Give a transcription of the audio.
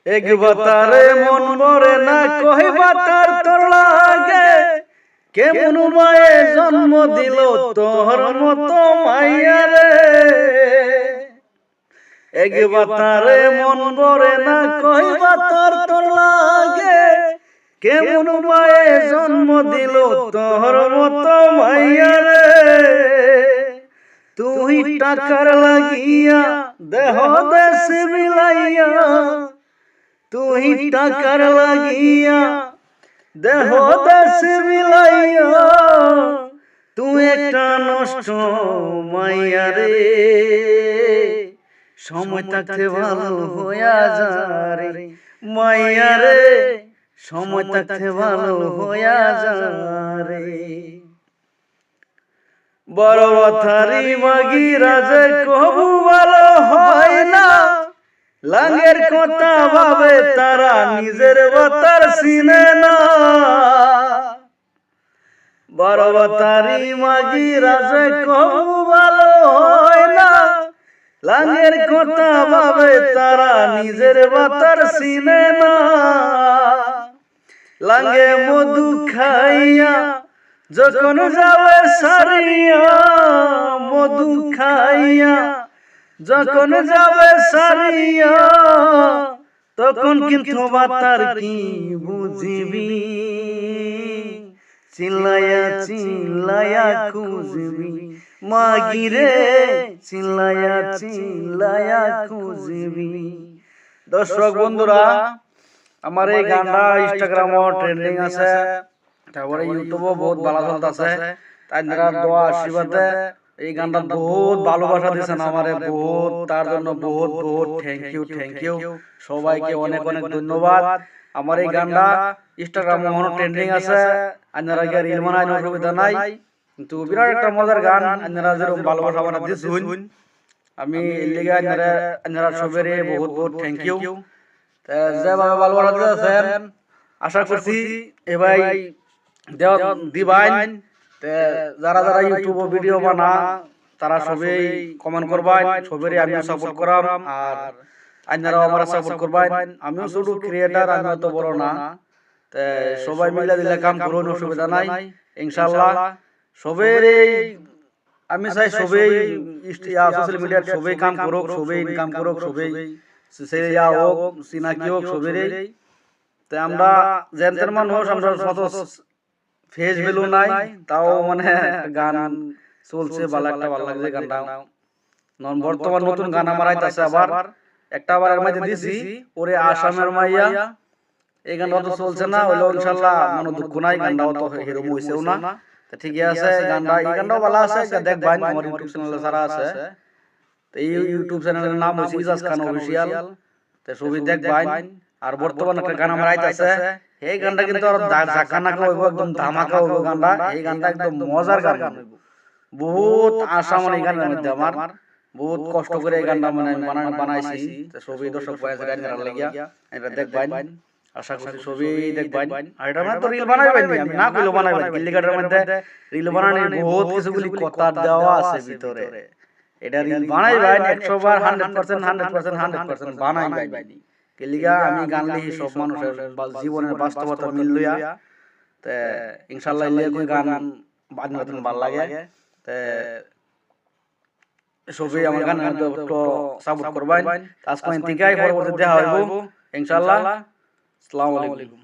একবার তারে মন ভরে না কইবা তার তোর লাগে কেমন মায়ে জন্ম দিল তোর মতো মাইয়া রে। একবার তারে মন ভরে না কইবা তার তোর লাগে কেমন মায়ে জন্ম দিল তোর মতো মাইয়া রে। তুই টাকার লাগিয়া দেহ দেশ বিলাইয়া, তুই টাকার লাগিয়া দেহ দেশ বিলাইয়া, তুই একটা নষ্ট মাইয়া রে। সময় থাকতে ভালো হইয়া যা রে মাইয়া রে, সময় থাকতে ভালো হইয়া যা রে। বড় থারি মাগি রাজে কবু ভালো হয় না, লাঙ্গের কথা ভাবে তারা নিজের বাতার চিনে না। বড় থারি মাগি রাজে কবু ভালো হয় না, লাঙ্গের কথা ভাবে তারা নিজের বাতার চিনে না। লাঙ্গে মধু খাইয়া যখন যাবে সারিয়া, মধু খাইয়া যখন যাবে সারিয়া, তখন কিন্তু বাতার কি বুঝিবি, চিল্লায়া চিল্লায়া খুঁজবি মাগিরে, চিল্লায়া চিল্লায়া খুঁজবি। দর্শক বন্ধুরা, আমার এই গানটা ইনস্টাগ্রামও ট্রেন্ডিং আছে, তারপরে ইউটিউবও বহুত ভালো চলতেছে। তাই দোয়া আশীর্বাদে এই গানটা বহুত ভালোবাসা দিয়েছেন আমারে, বহুত তার জন্য বহুত বহুত থ্যাংক ইউ সবাইকে, অনেক অনেক ধন্যবাদ। আমার এই গানটা ইনস্টাগ্রামে এখনো ট্রেন্ডিং আছে, আপনারা গিয়ে রিল বানাই অসুবিধা নাই, কিন্তু বিরাট একটা মজার গান। আপনারা যেরকম ভালোবাসা আমার দিচ্ছেন, আমি এর লিগে আপনারা সবের বহুত বহুত থ্যাংক ইউ। যেভাবে ভালোবাসা দিয়েছেন আশা করছি এবার দিবাইন। যারা যারা ইউটিউব ভিডিও বানা তারা সবাই কমেন্ট করবেন, সবাই আমিও সাপোর্ট করাম, আর আপনারাও আমারা সাপোর্ট করবেন। আমিও ছোট ক্রিয়েটার, আমিও তো বড় না, সবাই মিলে দিলে কাম করুন, অসুবিধা নাই ইনশাআল্লাহ। সবের আমি চাই সবাই সোশ্যাল মিডিয়ার সবাই কাম করুক, সবাই ইনকাম করুক, সবাই হোক চিনাকি হোক সবেরই। তাই আমরা জেনতের মানুষ, আমরা শত ফেস ভ্যালু নাই, তাও মানে গান চলছে, ভালো একটা ভালো লাগছে গানটা। বর্তমান নতুন গান আমার আইতাছে, আবার একটা আবার এর মধ্যে দিছি ওরে আসামের মাইয়া, এই গানটা তো চলছে না, হইলো ইনশাআল্লাহ মনে দুঃখ নাই, গানটাও তো হিরো হইছেও না। তো ঠিকই আছে, গানটা এই গানটাও ভালো আছে, দেখবেন আমার ইউটিউব চ্যানেলে যারা আছে। তো এই ইউটিউব চ্যানেলের নাম হইছে ইজাজ খান অফিশিয়াল, তো সবাই দেখবেন। আর বর্তমান একটা গান আমার আইতাছে, এই গানটা কিন্তু আর ঝাঁকানাকা হইব, একদম ধামাকা হইব গানটা। এই গানটা একদম মজার গান হইব, বহুত আশা মানে এই গানের মধ্যে আমার, বহুত কষ্ট করে এই গানটা মানে বানাইছি। তো সবই দর্শক বয়াছে গান গান লাগিয়া এটা দেখবেন, আশা করছি সবই দেখবেন। আর এটা মানে তো রিল বানাইবেন, আমি না কইলো বানাইবেন, কিল্লিগাটার মধ্যে রিল বানানোর বহুত কিছুগুলি কথা দেওয়া আছে ভিতরে। এটা রিল বানাইবেন 100 বার, 100% বানাইবেন। কিল্লিগা আমি গান লিখি সব মানুষের জীবনের বাস্তবতা মিল লইয়া, তে ইনশাআল্লাহ এলিয়া কই গান বাজনা ভালো লাগে। তে সবাই আমার গান একটু সাপোর্ট করবেন। আজকে থেকে পরবর্তী দেখা হইব ইনশাআল্লাহ। আসসালামু আলাইকুম।